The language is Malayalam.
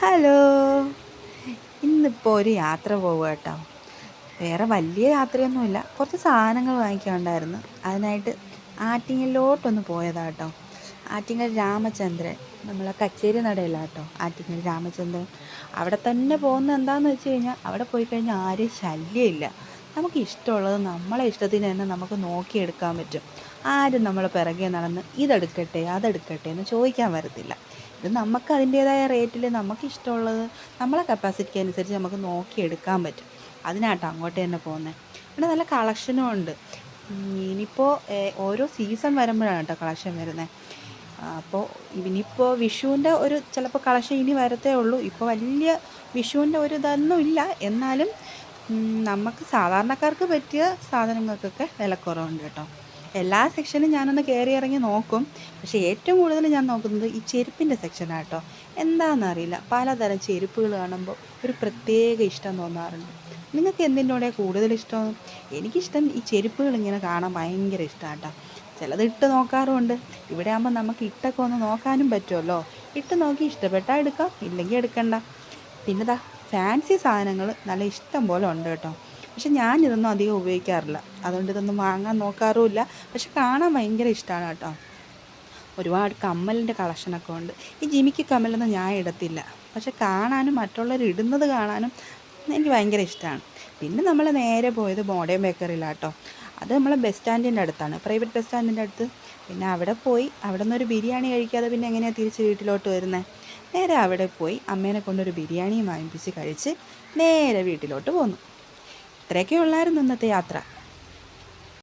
ഹലോ. ഇന്നിപ്പോൾ ഒരു യാത്ര പോവുക കേട്ടോ. വേറെ വലിയ യാത്രയൊന്നുമില്ല, കുറച്ച് സാധനങ്ങൾ വാങ്ങിക്കാനുണ്ടായിരുന്നു. അതിനായിട്ട് ആറ്റിങ്ങലിലോട്ടൊന്ന് പോയതാ കേട്ടോ. ആറ്റിങ്ങൽ രാമചന്ദ്രൻ, നമ്മളെ കച്ചേരി നടയില്ല കേട്ടോ ആറ്റിങ്ങൽ രാമചന്ദ്രൻ. അവിടെ തന്നെ പോകുന്നത് എന്താണെന്ന് വെച്ച് കഴിഞ്ഞാൽ അവിടെ പോയി കഴിഞ്ഞാൽ ആരും ശല്യമില്ല. നമുക്ക് ഇഷ്ടമുള്ളത് നമ്മളെ ഇഷ്ടത്തിന് തന്നെ നമുക്ക് നോക്കിയെടുക്കാൻ പറ്റും. ആരും നമ്മളെ പിറകെ നടന്ന് ഇതെടുക്കട്ടെ അതെടുക്കട്ടെ എന്ന് ചോദിക്കാൻ വരത്തില്ല. ഇത് നമുക്ക് അതിൻ്റേതായ റേറ്റിൽ നമുക്കിഷ്ടമുള്ളത് നമ്മളെ കപ്പാസിറ്റിക്ക് അനുസരിച്ച് നമുക്ക് നോക്കിയെടുക്കാൻ പറ്റും. അതിനാട്ടോ അങ്ങോട്ട് തന്നെ പോകുന്നത്. ഇവിടെ നല്ല കളക്ഷനും ഉണ്ട്. ഇനിയിപ്പോൾ ഓരോ സീസൺ വരുമ്പോഴാണ് കേട്ടോ കളക്ഷൻ വരുന്നത്. അപ്പോൾ ഇനിയിപ്പോൾ വിഷുവിൻ്റെ ഒരു ചിലപ്പോൾ കളക്ഷൻ ഇനി വരത്തേ ഉള്ളൂ. ഇപ്പോൾ വലിയ വിഷുവിൻ്റെ ഒരു ഇതൊന്നും ഇല്ല. എന്നാലും നമുക്ക് സാധാരണക്കാർക്ക് പറ്റിയ സാധനങ്ങൾക്കൊക്കെ വിലക്കുറവുണ്ട് കേട്ടോ. എല്ലാ സെക്ഷനും ഞാനൊന്ന് കയറി ഇറങ്ങി നോക്കും. പക്ഷേ ഏറ്റവും കൂടുതൽ ഞാൻ നോക്കുന്നത് ഈ ചെരുപ്പിൻ്റെ സെക്ഷനാണ് കേട്ടോ. എന്താണെന്നറിയില്ല, പലതരം ചെരുപ്പുകൾ കാണുമ്പോൾ ഒരു പ്രത്യേക ഇഷ്ടം തോന്നാറുണ്ട്. നിങ്ങൾക്ക് എന്തിനോടെ കൂടുതൽ ഇഷ്ടം? എനിക്കിഷ്ടം ഈ ചെരുപ്പുകൾ ഇങ്ങനെ കാണാൻ ഭയങ്കര ഇഷ്ടമാണ് കേട്ടോ. ചിലത് ഇട്ട് നോക്കാറുമുണ്ട്. ഇവിടെ ആകുമ്പോൾ നമുക്ക് ഇട്ടൊക്കെ ഒന്ന് നോക്കാനും പറ്റുമല്ലോ. ഇട്ട് നോക്കി ഇഷ്ടപ്പെട്ടാൽ എടുക്കാം, ഇല്ലെങ്കിൽ എടുക്കണ്ട. പിന്നെ ദാ ഫാൻസി സാധനങ്ങൾ നല്ല ഇഷ്ടം പോലെ ഉണ്ട് കേട്ടോ. പക്ഷെ ഞാനിതൊന്നും അധികം ഉപയോഗിക്കാറില്ല, അതുകൊണ്ട് ഇതൊന്നും വാങ്ങാൻ നോക്കാറുമില്ല. പക്ഷെ കാണാൻ ഭയങ്കര ഇഷ്ടമാണ് കേട്ടോ. ഒരുപാട് കമ്മലിൻ്റെ കളക്ഷനൊക്കെ ഉണ്ട്. ഈ ജിമിക്ക് കമ്മലൊന്നും ഞാൻ ഇടത്തില്ല, പക്ഷെ കാണാനും മറ്റുള്ളവർ ഇടുന്നത് കാണാനും എനിക്ക് ഭയങ്കര ഇഷ്ടമാണ്. പിന്നെ നമ്മൾ നേരെ പോയത് മോഡേൺ ബേക്കറിയിലാണ് കേട്ടോ. അത് നമ്മളെ ബസ് സ്റ്റാൻഡിൻ്റെ അടുത്താണ്, പ്രൈവറ്റ് ബസ് സ്റ്റാൻഡിൻ്റെ അടുത്ത്. പിന്നെ അവിടെ പോയി അവിടെ നിന്നൊരു ബിരിയാണി കഴിക്കാതെ പിന്നെ എങ്ങനെയാണ് തിരിച്ച് വീട്ടിലോട്ട് വരുന്നത്? നേരെ അവിടെ പോയി അമ്മേനെ കൊണ്ടൊരു ബിരിയാണിയും വാങ്ങിപ്പിച്ച് കഴിച്ച് നേരെ വീട്ടിലോട്ട് പോന്നു. ഇത്രയൊക്കെ ഉള്ളായിരുന്നു ഇന്നത്തെ യാത്ര.